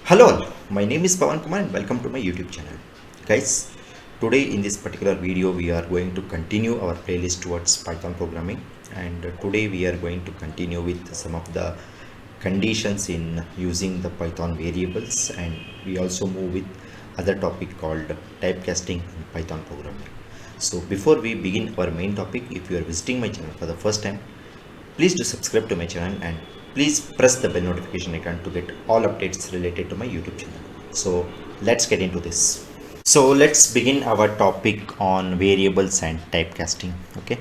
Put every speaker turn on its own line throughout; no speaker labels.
Hello all, my name is Pavan Kumar and welcome to my YouTube channel. Guys, today in this particular video we are going to continue our playlist towards Python programming, and today we are going to continue with some of the conditions in using the Python variables, and we also move with other topic called typecasting in Python programming. So before we begin our main topic, if you are visiting my channel for the first time, please do subscribe to my channel and please press the bell notification icon to get all updates related to my YouTube channel. So let's get into this. So let's begin our topic on variables and typecasting. Okay.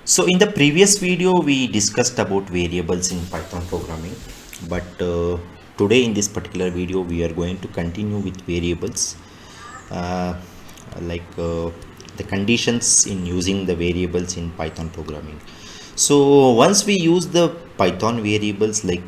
So in the previous video we discussed about variables in Python programming, but today in this particular video we are going to continue with variables, uh, like the conditions in using the variables in Python programming. So once we use the Python variables, like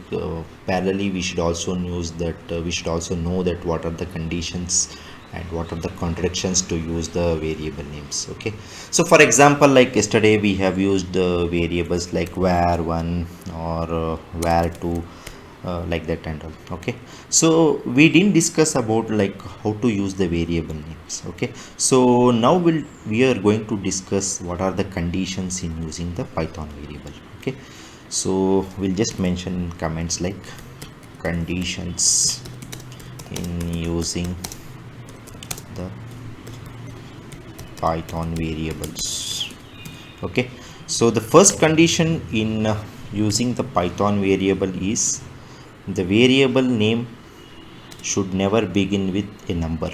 parallelly we should also use that we should also know that what are the conditions and what are the contradictions to use the variable names. Okay, so for example, like yesterday we have used variables like var1 or var2, like that and all. Okay, so we didn't discuss about like how to use the variable names. Okay, so now we are going to discuss what are the conditions in using the Python variable. Okay, so we'll just mention comments like conditions in using the Python variables. Okay, so the first condition in using the Python variable is the variable name should never begin with a number.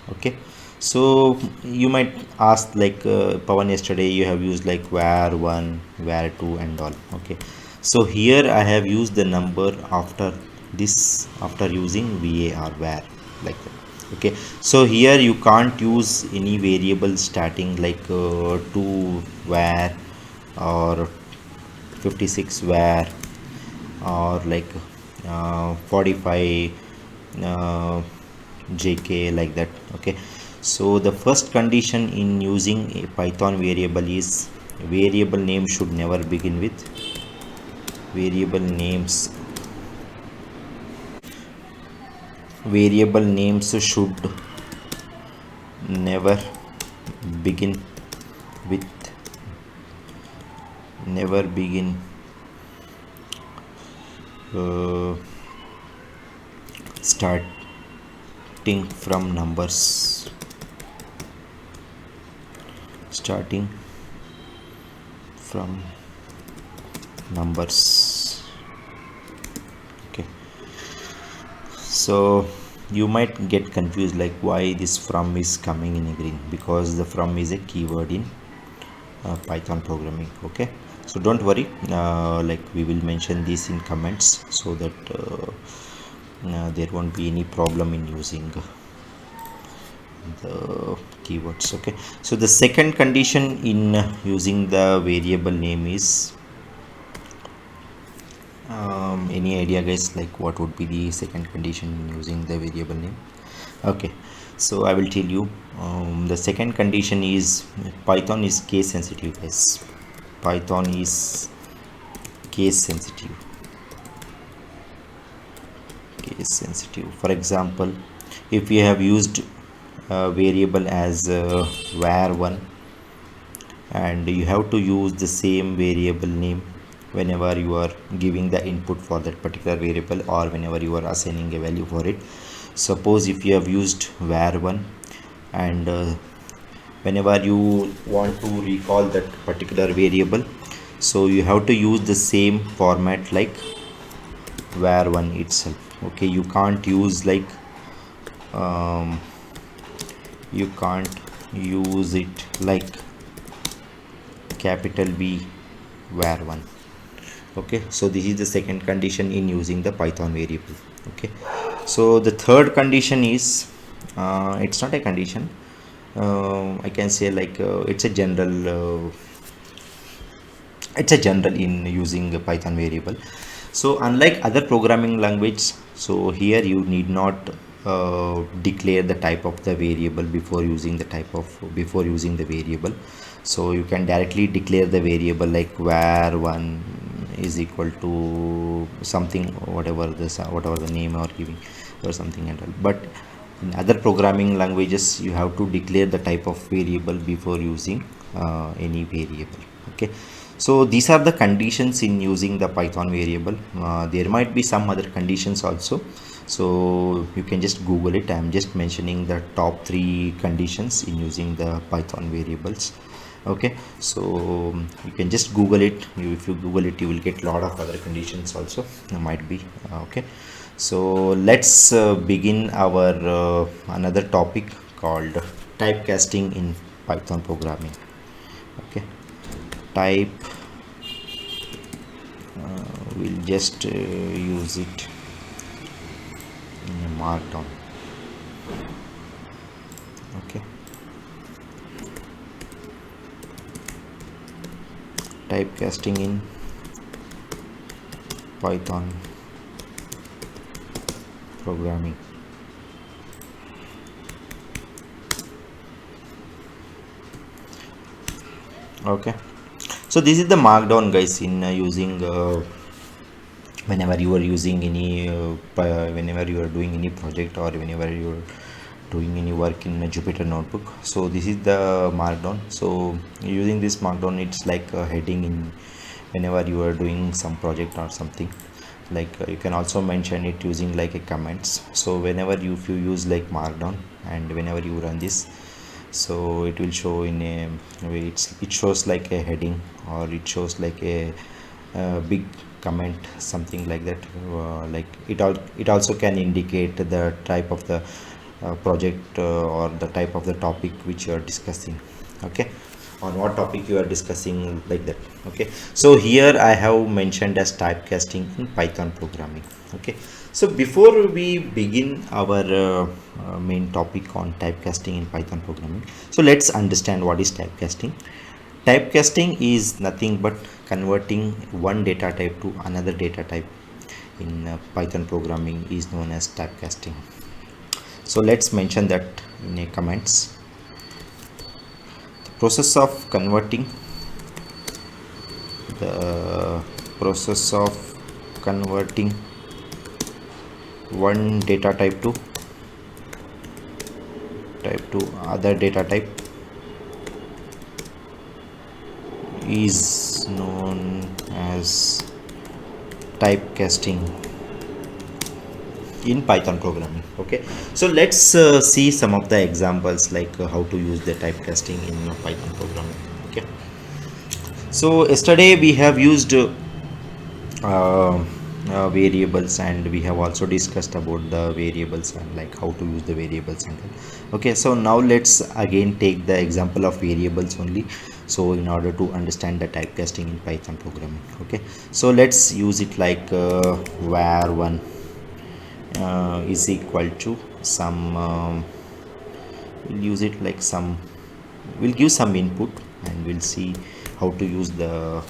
Okay, so you might ask like Pavan, yesterday you have used like var1, var2 and all. Okay, so here I have used the number after this, after using var like that. Okay, so here you can't use any variable starting like 2 var or 56 var or like 45 jk like that. Okay, so the first condition in using a Python variable is variable name should never begin with variable names should never begin with starting from numbers. Okay, so you might get confused like why this from is coming in a green, because the from is a keyword in Python programming. Okay, so don't worry, like we will mention this in comments so that there won't be any problem in using the keywords. Okay, so the second condition in using the variable name is any idea guys, like what would be the second condition in using the variable name? Okay, so I will tell you. The second condition is Python is case sensitive guys. Python is case sensitive. For example, if you have used a variable as var1 and you have to use the same variable name whenever you are giving the input for that particular variable or whenever you are assigning a value for it. Suppose if you have used var1 and whenever you want to recall that particular variable, so you have to use the same format like var1 itself. Okay, you can't use like you can't use it like capital V var1. Okay, so this is the second condition in using the Python variable. Okay, so the third condition is it's not a condition, I can say like it's a general in using a Python variable. So unlike other programming language, so here you need not declare the type of the variable before using the variable. So you can directly declare the variable like var1 is equal to something, whatever the name or giving or something and all. But in other programming languages you have to declare the type of variable before using any variable. Okay, so these are the conditions in using the Python variable. There might be some other conditions also, so you can just Google it. I am just mentioning the top 3 conditions in using the Python variables. Okay, so you can just Google it. If you Google it, you will get a lot of other conditions also, might be. Okay, so let's begin our another topic called typecasting in Python programming. Okay, type we'll just use it in a markdown. Okay, typecasting in Python programming. Okay, so this is the markdown, guys, in using whenever you are using any whenever you are doing any project, or whenever you are doing any work in a Jupyter notebook. So this is the markdown. So using this markdown, it's like a heading in whenever you are doing some project or something. Like you can also mention it using like a comments. So whenever if you use like markdown, and whenever you run this, so it will show in a way, it shows like a heading, or it shows like a big comment, something like that. Like it also can indicate the type of the project or the type of the topic which you are discussing. Okay, on what topic you are discussing, like that. Okay, so here I have mentioned as typecasting in Python programming. Okay, so before we begin our main topic on typecasting in Python programming, so let's understand what is typecasting. Typecasting is nothing but converting one data type to another data type in Python programming is known as typecasting. So let's mention that in a comments. The process of converting one data type to other data type is known as typecasting in Python programming. Okay, so let's see some of the examples, like how to use the typecasting in Python programming. Okay, so yesterday we have used variables, and we have also discussed about the variables and like how to use the variables and all. Okay, so now let's again take the example of variables only, so in order to understand the typecasting in Python programming. Okay, so let's use it like var1 is equal to some we'll use it like some, we'll give some input, and we'll see how to use the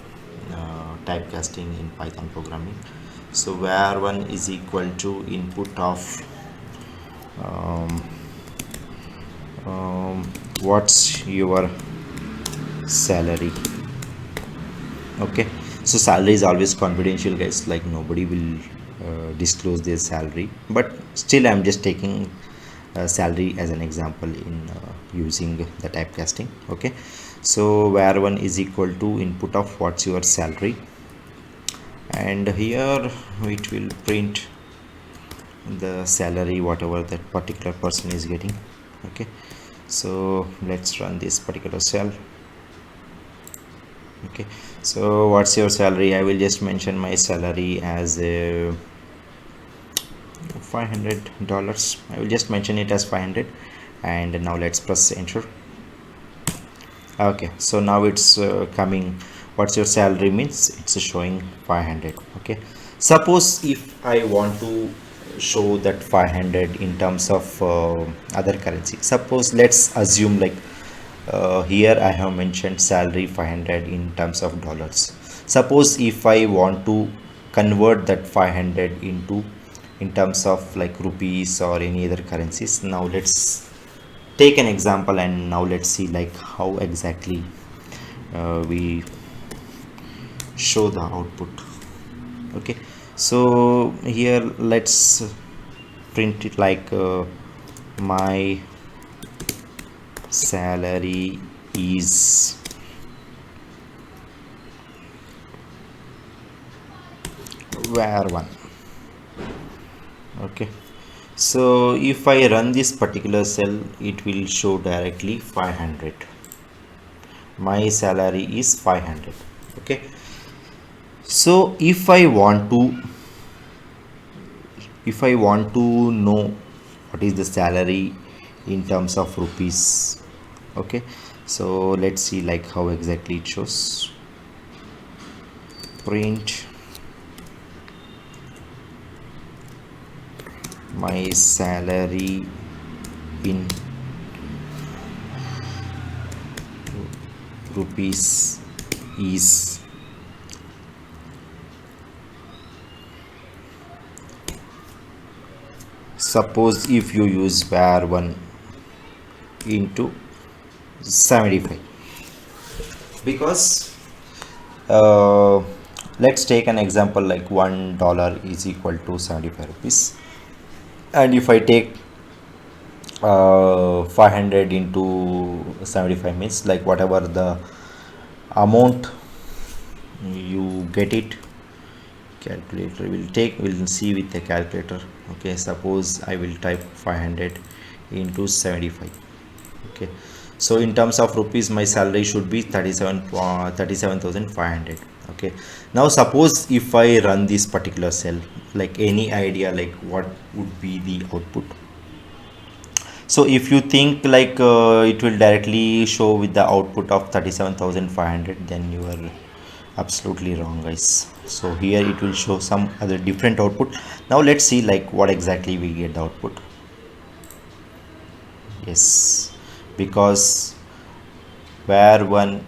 typecasting in Python programming. So var1 is equal to input of what's your salary. Okay, so salary is always confidential, guys, like nobody will disclose their salary, but still I'm just taking salary as an example in using the typecasting. Okay, so var1 is equal to input of what's your salary, and here it will print the salary whatever that particular person is getting. Okay, so let's run this particular cell. Okay, so what's your salary? I will just mention my salary as $500. I will just mention it as 500, and now let's press enter. Okay, so now it's coming. What's your salary means it's showing 500. Okay, suppose if I want to show that 500 in terms of other currency, suppose let's assume like here I have mentioned salary 500 in terms of dollars. Suppose if I want to convert that 500 into in terms of like rupees or any other currencies, now let's take an example, and now let's see like how exactly we show the output. Okay, so here let's print it like my salary is var1. Okay, so if I run this particular cell, it will show directly 500. My salary is 500. Okay, so if I want to know what is the salary in terms of rupees. Okay, so let's see like how exactly it shows. Print my salary in rupees is suppose if you use var1 into 75, because let's take an example like $1 is equal to 75 rupees, and if I take 500 into 75 means like whatever the amount you get it, calculator will see with the calculator. Okay, suppose I will type 500 into 75. Okay, so in terms of rupees my salary should be 37,500. Okay, now suppose if I run this particular cell, like any idea like what would be the output? So if you think like it will directly show with the output of 37,500, then you are absolutely wrong, guys. So here it will show some other different output. Now let's see like what exactly we get the output. Yes, because var1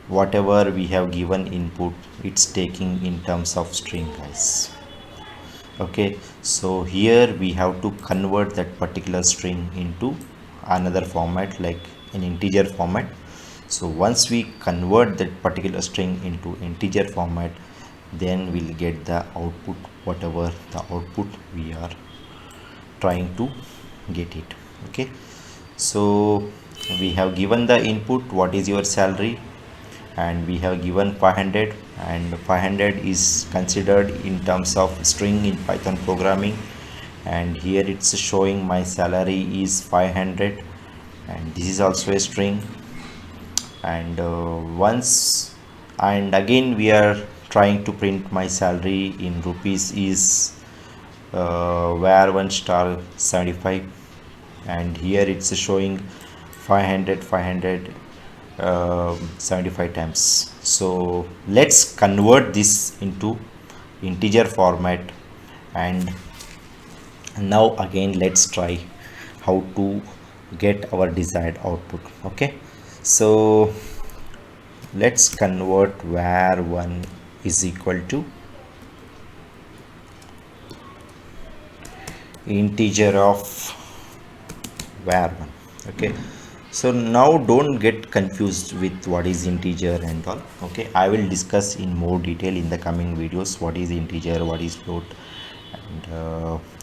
whatever we have given input, it's taking in terms of string, guys. Okay, so here we have to convert that particular string into another format like an integer format. So once we convert that particular string into integer format, then we'll get the output, whatever the output we are trying to get it. Okay, so we have given the input what is your salary, and we have given 500, and 500 is considered in terms of string in Python programming, and here it's showing my salary is 500, and this is also a string. And once and again we are trying to print my salary in rupees is var1 star 75, and here it's showing 500 75 times. So let's convert this into integer format, and now again let's try how to get our desired output. Okay, so let's convert var1 is equal to integer of var1. Okay, so now don't get confused with what is integer and all. Okay, I will discuss in more detail in the coming videos what is integer, what is float, and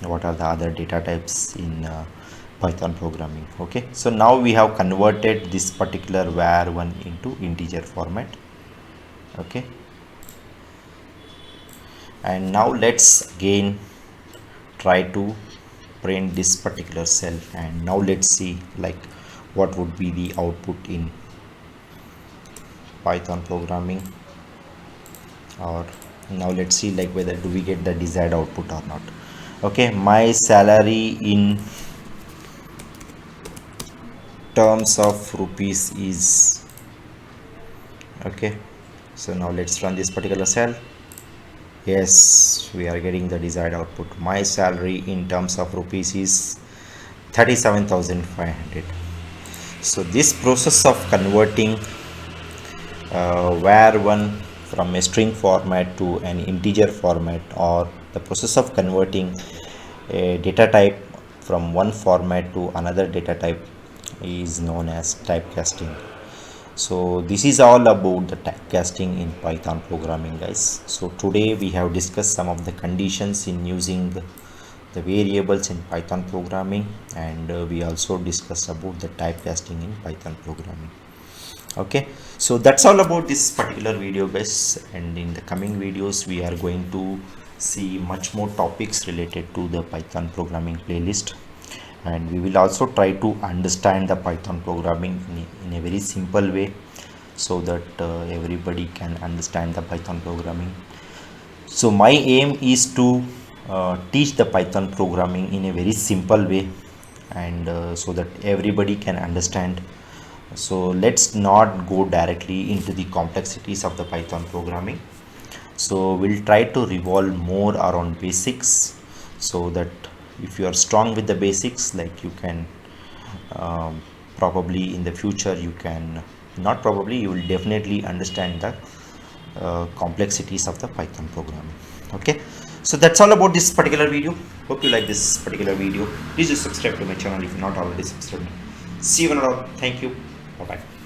what are the other data types in Python programming. Okay, so now we have converted this particular var1 into integer format. Okay, and now let's again try to print this particular cell, and now let's see like what would be the output in Python programming, or now let's see like whether do we get the desired output or not. Okay, my salary in terms of rupees is okay. So now let's run this particular cell. Yes, we are getting the desired output. My salary in terms of rupees is 37,500. So this process of converting var1 from a string format to an integer format, or the process of converting a data type from one format to another data type, is known as typecasting. So this is all about the typecasting in Python programming, guys. So today we have discussed some of the conditions in using the variables in Python programming, and we also discussed about the typecasting in Python programming. Okay, so that's all about this particular video, guys, and in the coming videos we are going to see much more topics related to the Python programming playlist, and we will also try to understand the Python programming in a very simple way, so that everybody can understand the Python programming. So my aim is to teach the Python programming in a very simple way, and so that everybody can understand. So let's not go directly into the complexities of the Python programming. So we'll try to revolve more around basics, so that if you are strong with the basics, like you can probably in the future, you can, not probably, you will definitely understand the complexities of the Python programming. Okay, so that's all about this particular video. Hope you like this particular video. Please do subscribe to my channel if you're not already subscribed. See you another. Thank you. Bye bye.